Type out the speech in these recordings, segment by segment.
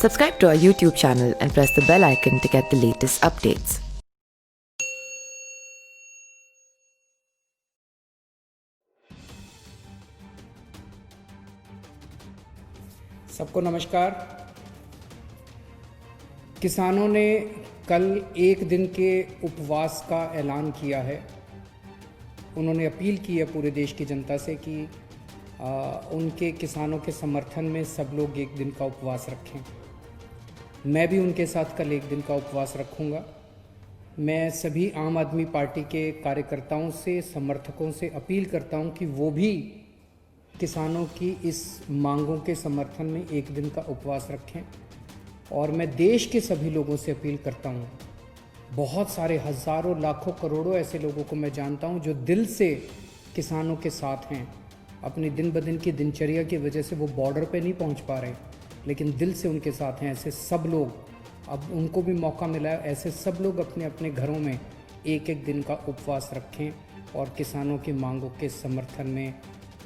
Subscribe to our YouTube channel and press the bell icon to get the latest updates. सबको नमस्कार। किसानों ने कल एक दिन के उपवास का ऐलान किया है। उन्होंने अपील की है पूरे देश की जनता से कि उनके किसानों के समर्थन में सब लोग एक दिन का उपवास रखें। मैं भी उनके साथ कल एक दिन का उपवास रखूंगा। मैं सभी आम आदमी पार्टी के कार्यकर्ताओं से, समर्थकों से अपील करता हूं कि वो भी किसानों की इस मांगों के समर्थन में एक दिन का उपवास रखें। और मैं देश के सभी लोगों से अपील करता हूं, बहुत सारे हज़ारों लाखों करोड़ों ऐसे लोगों को मैं जानता हूं जो दिल से किसानों के साथ हैं। अपनी दिन ब दिन की दिनचर्या की वजह से वो बॉर्डर पे नहीं पहुंच पा रहे, लेकिन दिल से उनके साथ हैं। ऐसे सब लोग, अब उनको भी मौका मिला है, ऐसे सब लोग अपने अपने घरों में एक एक दिन का उपवास रखें और किसानों की मांगों के समर्थन में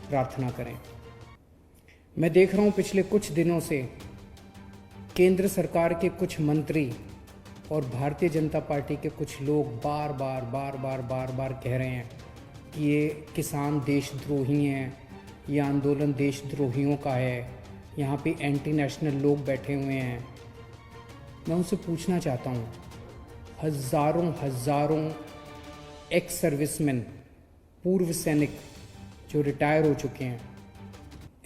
प्रार्थना करें। मैं देख रहा हूँ पिछले कुछ दिनों से केंद्र सरकार के कुछ मंत्री और भारतीय जनता पार्टी के कुछ लोग बार बार कह रहे हैं कि ये किसान देशद्रोही हैं, ये आंदोलन देशद्रोहियों का है, यहाँ पे एंटी नेशनल लोग बैठे हुए हैं। मैं उनसे पूछना चाहता हूँ, हज़ारों एक्स सर्विसमैन, पूर्व सैनिक जो रिटायर हो चुके हैं,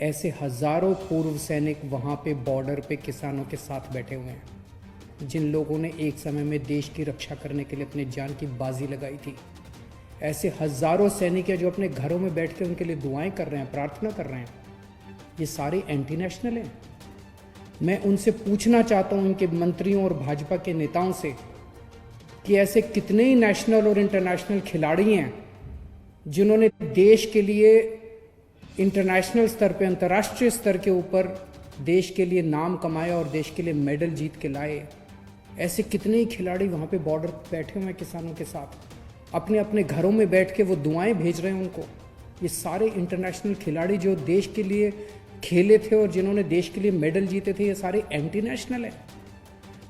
ऐसे हज़ारों पूर्व सैनिक वहाँ पे बॉर्डर पे किसानों के साथ बैठे हुए हैं, जिन लोगों ने एक समय में देश की रक्षा करने के लिए अपनी जान की बाजी लगाई थी। ऐसे हज़ारों सैनिक हैं जो अपने घरों में बैठ के उनके लिए दुआएं कर रहे हैं, प्रार्थना कर रहे हैं। ये सारे एंटी नेशनल हैं। मैं उनसे पूछना चाहता हूँ, उनके मंत्रियों और भाजपा के नेताओं से, कि ऐसे कितने ही नेशनल और इंटरनेशनल खिलाड़ी हैं जिन्होंने देश के लिए इंटरनेशनल स्तर पे, अंतर्राष्ट्रीय स्तर के ऊपर देश के लिए नाम कमाया और देश के लिए मेडल जीत के लाए। ऐसे कितने ही खिलाड़ी वहाँ पे बॉर्डर पे बैठे हुए हैं किसानों के साथ, अपने अपने घरों में बैठ के वो दुआएं भेज रहे हैं उनको। ये सारे इंटरनेशनल खिलाड़ी जो देश के लिए खेले थे और जिन्होंने देश के लिए मेडल जीते थे, ये सारे एंटी नेशनल हैं।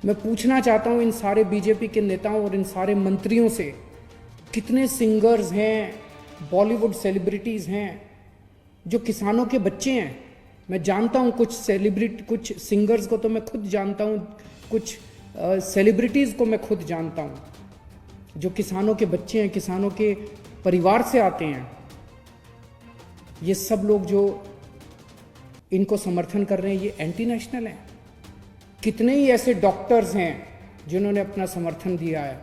मैं पूछना चाहता हूँ इन सारे बीजेपी के नेताओं और इन सारे मंत्रियों से, कितने सिंगर्स हैं, बॉलीवुड सेलिब्रिटीज़ हैं जो किसानों के बच्चे हैं। मैं जानता हूँ कुछ कुछ सिंगर्स को तो मैं खुद जानता हूँ, कुछ सेलिब्रिटीज़ को मैं खुद जानता हूँ जो किसानों के बच्चे हैं, किसानों के परिवार से आते हैं। ये सब लोग जो इनको समर्थन कर रहे हैं, ये एंटी नेशनल हैं। कितने ही ऐसे डॉक्टर्स हैं जिन्होंने अपना समर्थन दिया है,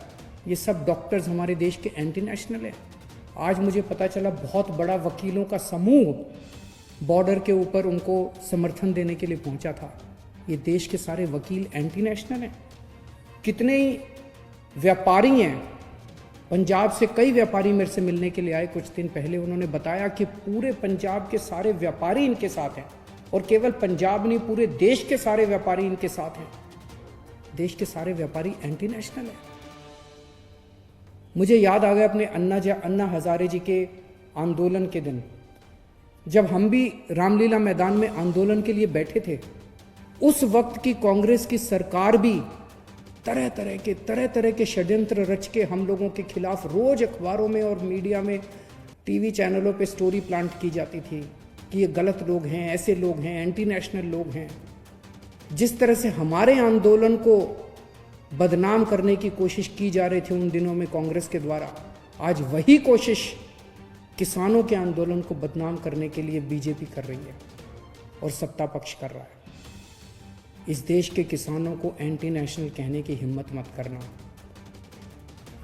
ये सब डॉक्टर्स हमारे देश के एंटी नेशनल हैं। आज मुझे पता चला बहुत बड़ा वकीलों का समूह बॉर्डर के ऊपर उनको समर्थन देने के लिए पहुंचा था। ये देश के सारे वकील एंटी नेशनल हैं। कितने ही व्यापारी हैं, पंजाब से कई व्यापारी मेरे से मिलने के लिए आए कुछ दिन पहले। उन्होंने बताया कि पूरे पंजाब के सारे व्यापारी इनके साथ हैं, और केवल पंजाब नहीं, पूरे देश के सारे व्यापारी इनके साथ हैं। देश के सारे व्यापारी एंटी नेशनल हैं। मुझे याद आ गया अपने अन्ना हजारे जी के आंदोलन के दिन, जब हम भी रामलीला मैदान में आंदोलन के लिए बैठे थे। उस वक्त की कांग्रेस की सरकार भी तरह तरह के षड्यंत्र रच के हम लोगों के खिलाफ रोज अखबारों में और मीडिया में, टीवी चैनलों पे स्टोरी प्लांट की जाती थी कि ये गलत लोग हैं, ऐसे लोग हैं, एंटी नेशनल लोग हैं। जिस तरह से हमारे आंदोलन को बदनाम करने की कोशिश की जा रही थी उन दिनों में कांग्रेस के द्वारा, आज वही कोशिश किसानों के आंदोलन को बदनाम करने के लिए बीजेपी कर रही है और सत्ता पक्ष कर रहा है। इस देश के किसानों को एंटी नेशनल कहने की हिम्मत मत करना।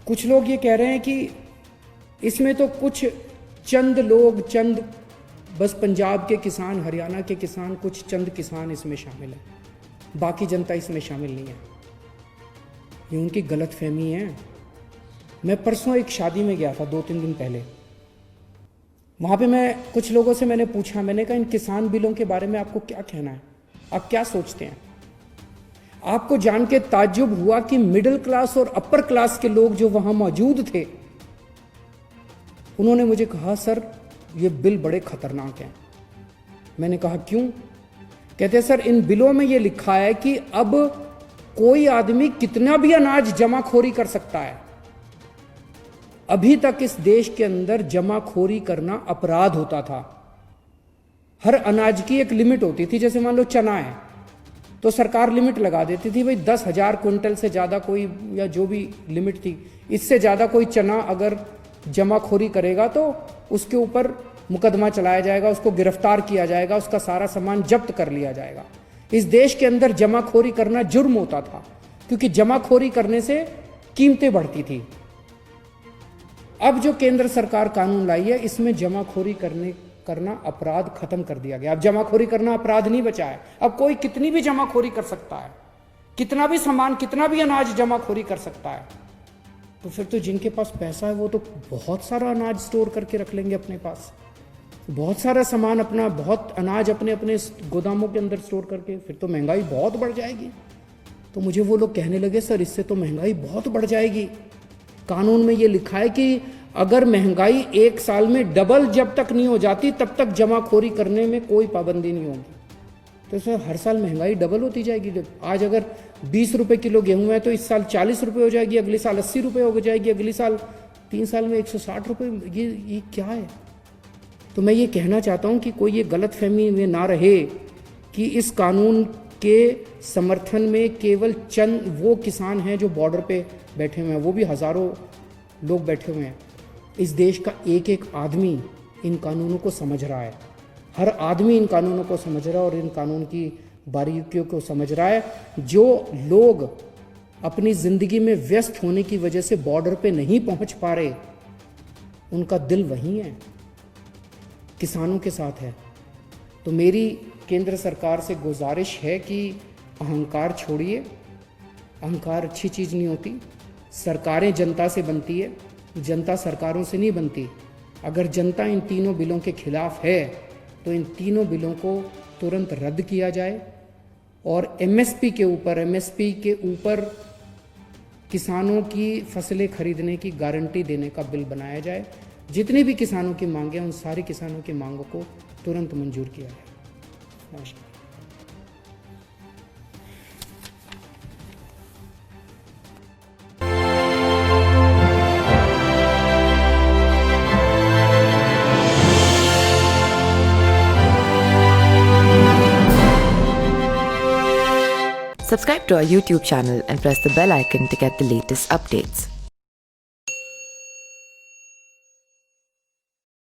कुछ लोग ये कह रहे हैं कि इसमें तो कुछ चंद लोग, बस पंजाब के किसान, हरियाणा के किसान, कुछ चंद किसान इसमें शामिल हैं, बाकी जनता इसमें शामिल नहीं है। ये उनकी गलतफहमी है। मैं परसों एक शादी में गया था 2-3 दिन पहले। वहाँ पे मैं कुछ लोगों से मैंने पूछा, मैंने कहा इन किसान बिलों के बारे में आपको क्या कहना है, आप क्या सोचते हैं? आपको जान के ताज्जुब हुआ कि मिडिल क्लास और अपर क्लास के लोग जो वहां मौजूद थे, उन्होंने मुझे कहा, सर ये बिल बड़े खतरनाक हैं। मैंने कहा क्यों? कहते हैं सर इन बिलों में ये लिखा है कि अब कोई आदमी कितना भी अनाज जमाखोरी कर सकता है। अभी तक इस देश के अंदर जमाखोरी करना अपराध होता था। हर अनाज की एक लिमिट होती थी, जैसे मान लो चना है तो सरकार लिमिट लगा देती थी, भाई 10,000 क्विंटल से ज़्यादा कोई, या जो भी लिमिट थी, इससे ज़्यादा कोई चना अगर जमाखोरी करेगा तो उसके ऊपर मुकदमा चलाया जाएगा, उसको गिरफ्तार किया जाएगा, उसका सारा सामान जब्त कर लिया जाएगा। इस देश के अंदर जमाखोरी करना जुर्म होता था, क्योंकि जमाखोरी करने से कीमतें बढ़ती थी। अब जो केंद्र सरकार कानून लाई है, इसमें जमाखोरी करना अपराध खत्म कर दिया गया। अब जमाखोरी करना अपराध नहीं बचा है। अब कोई कितनी भी जमाखोरी कर सकता है, कितना भी सामान, कितना भी अनाज जमाखोरी कर सकता है। तो फिर तो जिनके पास पैसा है वो तो बहुत सारा अनाज स्टोर करके रख लेंगे अपने पास, बहुत सारा सामान अपना, बहुत अनाज अपने अपने गोदामों के अंदर स्टोर करके। फिर तो महंगाई बहुत बढ़ जाएगी। तो मुझे वो लोग कहने लगे सर इससे तो महंगाई बहुत बढ़ जाएगी। कानून में ये लिखा है कि अगर महंगाई 1 साल में डबल जब तक नहीं हो जाती तब तक जमाखोरी करने में कोई पाबंदी नहीं होगी। तो सर हर साल महंगाई डबल होती जाएगी। आज अगर 20 रुपये किलो गेहूँ है तो इस साल 40 रुपये हो जाएगी, अगले साल 80 रुपये हो जाएगी, अगले साल 3 साल में 160 रुपये। ये क्या है? तो मैं ये कहना चाहता हूँ कि कोई ये गलतफहमी में ना रहे कि इस कानून के समर्थन में केवल चंद वो किसान हैं जो बॉर्डर पे बैठे हुए हैं, वो भी हज़ारों लोग बैठे हुए हैं। इस देश का एक एक आदमी इन कानूनों को समझ रहा है, हर आदमी इन कानूनों को समझ रहा है और इन कानून की बारीकियों को समझ रहा है। जो लोग अपनी ज़िंदगी में व्यस्त होने की वजह से बॉर्डर पे नहीं पहुंच पा रहे, उनका दिल वहीं है, किसानों के साथ है। तो मेरी केंद्र सरकार से गुजारिश है कि अहंकार छोड़िए। अहंकार अच्छी चीज़ नहीं होती। सरकारें जनता से बनती है, जनता सरकारों से नहीं बनती। अगर जनता इन तीनों बिलों के खिलाफ है तो इन तीनों बिलों को तुरंत रद्द किया जाए और एमएसपी के ऊपर किसानों की फसलें खरीदने की गारंटी देने का बिल बनाया जाए। जितनी भी किसानों की मांगें, उन सारी किसानों की मांगों को तुरंत मंजूर किया जाए। नमस्कार। Subscribe to our YouTube channel and press the bell icon to get the latest updates.